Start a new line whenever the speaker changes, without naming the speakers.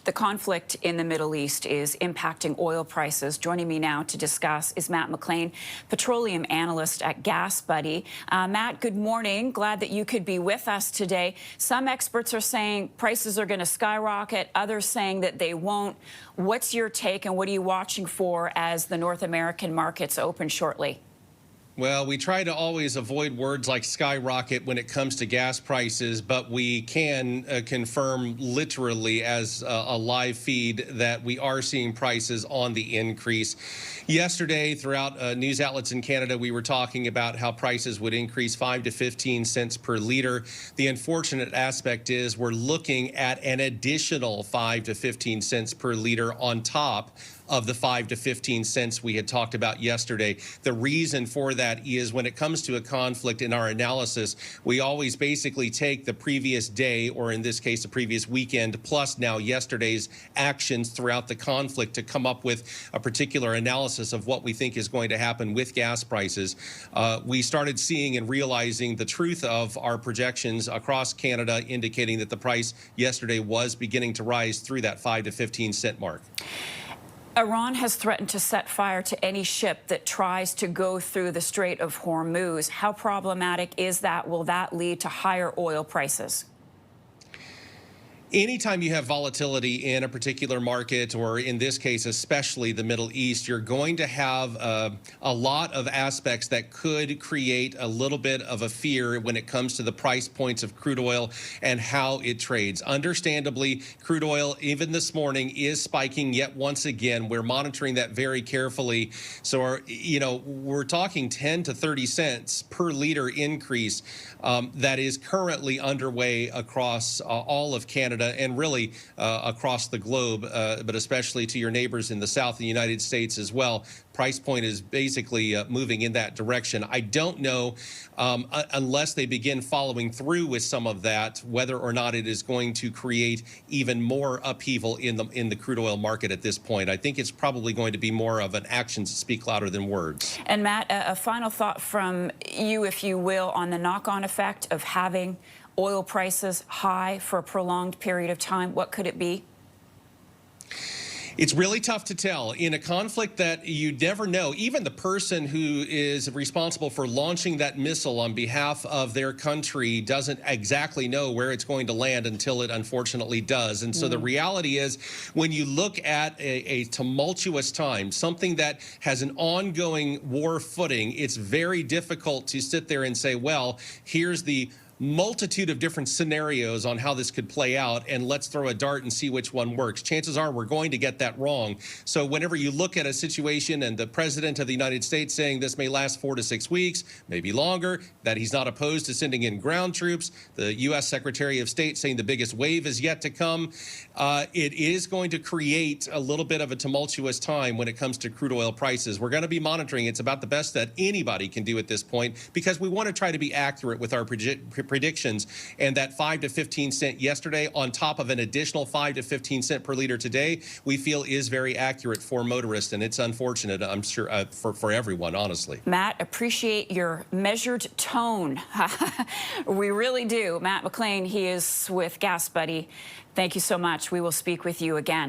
The conflict in the Middle East is impacting oil prices. Joining me now to discuss is Matt McClain, Petroleum Analyst at Gas Buddy. Matt, good morning. Glad that you could be with us today. Some experts are saying prices are going to skyrocket, others saying that they won't. What's your take, and what are you watching for as the North American markets open shortly?
Well, we try to always avoid words like skyrocket when it comes to gas prices, but we can confirm literally as a live feed that we are seeing prices on the increase. Yesterday, throughout news outlets in Canada, we were talking about how prices would increase 5 to 15 cents per liter. The unfortunate aspect is we're looking at an additional 5 to 15 cents per liter on top of the 5 to 15 cents we had talked about yesterday. The reason for that is when it comes to a conflict in our analysis, we always basically take the previous day, or in this case, the previous weekend, plus now yesterday's actions throughout the conflict to come up with a particular analysis of what we think is going to happen with gas prices. We started seeing and realizing the truth of our projections across Canada, indicating that the price yesterday was beginning to rise through that 5 to 15 cent mark.
Iran has threatened to set fire to any ship that tries to go through the Strait of Hormuz. How problematic is that? Will that lead to higher oil prices?
Anytime you have volatility in a particular market, or in this case, especially the Middle East, you're going to have a lot of aspects that could create a little bit of a fear when it comes to the price points of crude oil and how it trades. Understandably, crude oil, even this morning, is spiking yet once again. We're monitoring that very carefully. So, we're talking 10 to 30 cents per liter increase that is currently underway across all of Canada and really across the globe, but especially to your neighbors in the south of the United States as well. Price point is basically moving in that direction. I don't know, unless they begin following through with some of that, whether or not it is going to create even more upheaval in the crude oil market at this point. I think it's probably going to be more of an actions that speak louder than words.
And Matt, a final thought from you, if you will, on the knock-on effect of having oil prices high for a prolonged period of time. What could it be?
It's really tough to tell. In a conflict that you never know, even the person who is responsible for launching that missile on behalf of their country doesn't exactly know where it's going to land until it unfortunately does. And so the reality is, when you look at a tumultuous time, something that has an ongoing war footing, it's very difficult to sit there and say, well, here's the multitude of different scenarios on how this could play out, and let's throw a dart and see which one works. Chances are we're going to get that wrong. So whenever you look at a situation and the President of the United States saying this may last 4 to 6 weeks, maybe longer, that he's not opposed to sending in ground troops, the U.S. Secretary of State saying the biggest wave is yet to come, it is going to create a little bit of a tumultuous time when it comes to crude oil prices. We're going to be monitoring. It's about the best that anybody can do at this point, because we want to try to be accurate with our predictions, and that 5 to 15 cent yesterday on top of an additional 5 to 15 cent per liter today, we feel is very accurate for motorists, and it's unfortunate, I'm sure, for everyone, honestly.
Matt, appreciate your measured tone. We really do. Matt McClain, he is with Gas Buddy. Thank you so much. We will speak with you again.